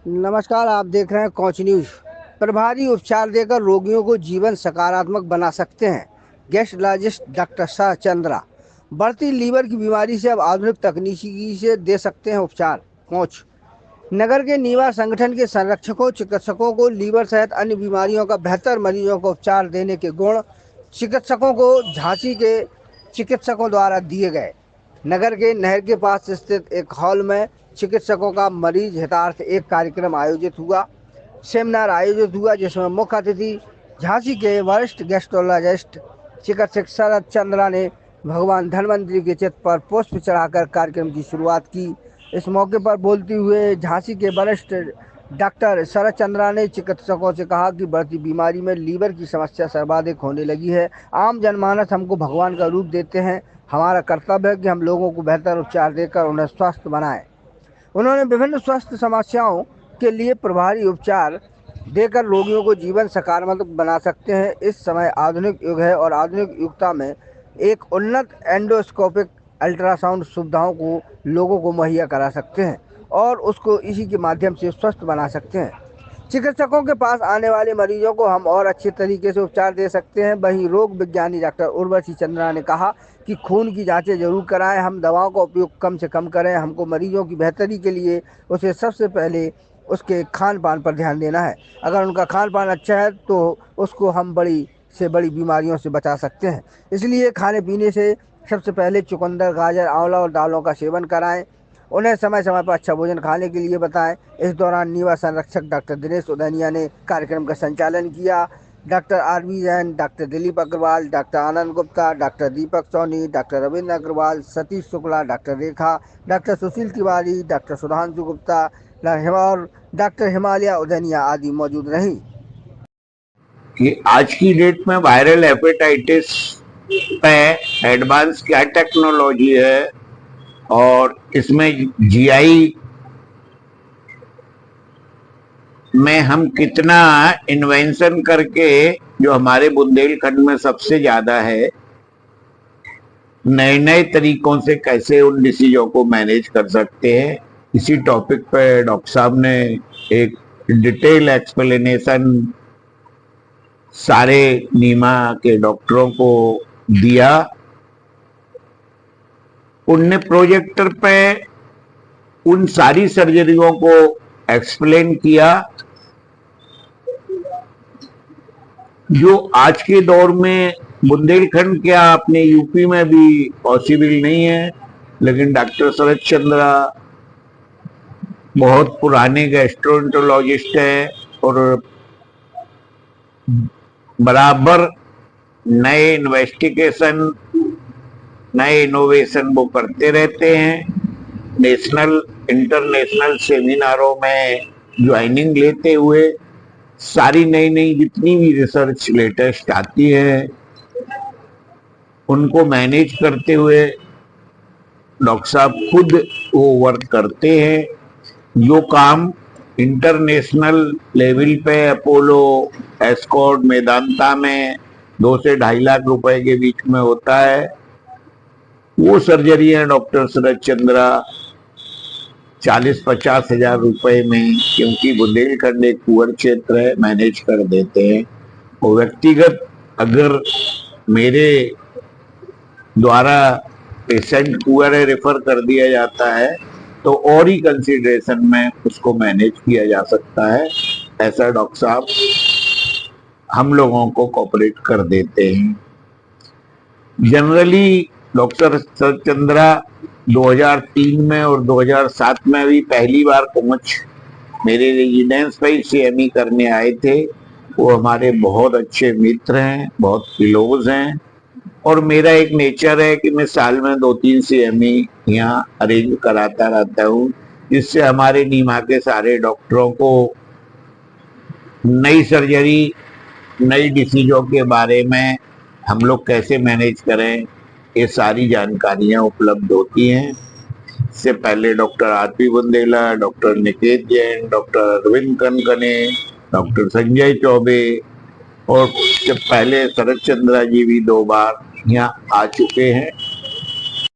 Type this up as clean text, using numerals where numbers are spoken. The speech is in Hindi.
नमस्कार, आप देख रहे हैं कोच न्यूज। प्रभावी उपचार देकर रोगियों को जीवन सकारात्मक बना सकते हैं। गैस्ट्रोलॉजिस्ट डॉक्टर शाह चंद्रा बढ़ती लीवर की बीमारी से अब आधुनिक तकनीकी से दे सकते हैं उपचार। कोच नगर के नीवा संगठन के संरक्षकों चिकित्सकों को लीवर सहित अन्य बीमारियों का बेहतर मरीजों को उपचार देने के गुण चिकित्सकों को झांसी के चिकित्सकों द्वारा दिए गए। नगर के नहर के पास स्थित एक हॉल में चिकित्सकों का मरीज हितार्थ एक कार्यक्रम आयोजित हुआ। सेमिनार आयोजित हुआ जिसमें मुख्य अतिथि झांसी के वरिष्ठ गैस्ट्रोलॉजिस्ट चिकित्सक शरद चंद्रा ने भगवान धन्वंतरी के चित्र पर पुष्प चढ़ाकर कार्यक्रम की शुरुआत की। इस मौके पर बोलते हुए झांसी के वरिष्ठ डॉक्टर शरद चंद्रा ने चिकित्सकों से कहा कि बढ़ती बीमारी में लीवर की समस्या सर्वाधिक होने लगी है। आम जनमानस हमको भगवान का रूप देते हैं। हमारा कर्तव्य है कि हम लोगों को बेहतर उपचार देकर उन्हें स्वस्थ बनाएं। उन्होंने विभिन्न स्वास्थ्य समस्याओं के लिए प्रभावी उपचार देकर रोगियों को जीवन सकारात्मक बना सकते हैं। इस समय आधुनिक युग है और आधुनिक युगता में एक उन्नत एंडोस्कोपिक अल्ट्रासाउंड सुविधाओं को लोगों को मुहैया करा सकते हैं और उसको इसी के माध्यम से स्वस्थ बना सकते हैं। चिकित्सकों के पास आने वाले मरीजों को हम और अच्छे तरीके से उपचार दे सकते हैं। वहीं रोग विज्ञानी डॉक्टर उर्वशी चंद्रा ने कहा कि खून की जांचें जरूर कराएं, हम दवाओं का उपयोग कम से कम करें। हमको मरीजों की बेहतरी के लिए उसे सबसे पहले उसके खान पान पर ध्यान देना है। अगर उनका खान पान अच्छा है तो उसको हम बड़ी से बड़ी बीमारियों से बचा सकते हैं। इसलिए खाने पीने से सबसे पहले चुकंदर, गाजर, आंवला और दालों का सेवन कराएं। उन्हें समय समय पर अच्छा भोजन खाने के लिए बताएं। इस दौरान नीवा संरक्षक डॉक्टर दिनेश उदनिया ने कार्यक्रम का संचालन किया। Doctor RV Jain, doctor Dilip Agarwal, doctor Anand Gupta, doctor Deepak Soni, doctor Ravindra Agarwal, Satish Shukla, doctor Rekha, doctor Sushil Tiwari, doctor Sudhanshu Gupta और डॉक्टर हिमालय उदनिया आदि मौजूद रहीं। कि आज की डेट में वायरल हेपेटाइटिस पे एडवांस क्या टेक्नोलॉजी है और इसमें जीआई में हम कितना इन्वेंशन करके, जो हमारे बुंदेलखंड में सबसे ज्यादा है, नए नए तरीकों से कैसे उन डिसीजों को मैनेज कर सकते हैं। इसी टॉपिक पे डॉक्टर साहब ने एक डिटेल एक्सप्लेनेशन सारे नीमा के डॉक्टरों को दिया। उनने प्रोजेक्टर पे उन सारी सर्जरियों को एक्सप्लेन किया जो आज के दौर में बुंदेलखंड क्या अपने यूपी में भी पॉसिबल नहीं है। लेकिन डॉक्टर शरद चंद्रा बहुत पुराने गैस्ट्रोएंटरोलॉजिस्ट हैं और बराबर नए इन्वेस्टिगेशन, नए इनोवेशन वो करते रहते हैं। नेशनल इंटरनेशनल सेमिनारों में ज्वाइनिंग लेते हुए सारी नई नई जितनी भी रिसर्च लेटेस्ट आती है उनको मैनेज करते हुए डॉक्टर साहब खुद वो वर्क करते हैं। जो काम इंटरनेशनल लेवल पे अपोलो, एस्कॉर्ट, मेदांता में 2 से 2.5 लाख रुपए के बीच में होता है, वो सर्जरियां डॉक्टर शरद चंद्रा 40-50 हजार रुपए में, क्योंकि बुंदेलखंड एक पुअर क्षेत्र है, मैनेज कर देते हैं। और व्यक्तिगत अगर मेरे द्वारा पेशेंट पुअर है रेफर कर दिया जाता है तो और ही कंसिडरेशन में उसको मैनेज किया जा सकता है। ऐसा डॉक्टर साहब हम लोगों को कोऑपरेट कर देते हैं। जनरली डॉक्टर शरद चंद्रा 2003 में और 2007 में भी पहली बार पहुंच मेरे रेजिडेंस पे सीएमई करने आए थे। वो हमारे बहुत अच्छे मित्र हैं, बहुत क्लोज हैं और मेरा एक नेचर है कि मैं साल में 2-3 सीएमई यहाँ अरेंज कराता रहता हूँ, जिससे हमारे नीमा के सारे डॉक्टरों को नई सर्जरी, नई डिसीजों के बारे में हम लोग कैसे मैनेज करें, ये सारी जानकारियां उपलब्ध होती हैं। इससे पहले doctor RP Bundela, doctor Niket Jain, doctor Arvind Kanakne, doctor Sanjay Chaubey और जब पहले शरद चंद्रा जी भी 2 बार यहाँ आ चुके हैं।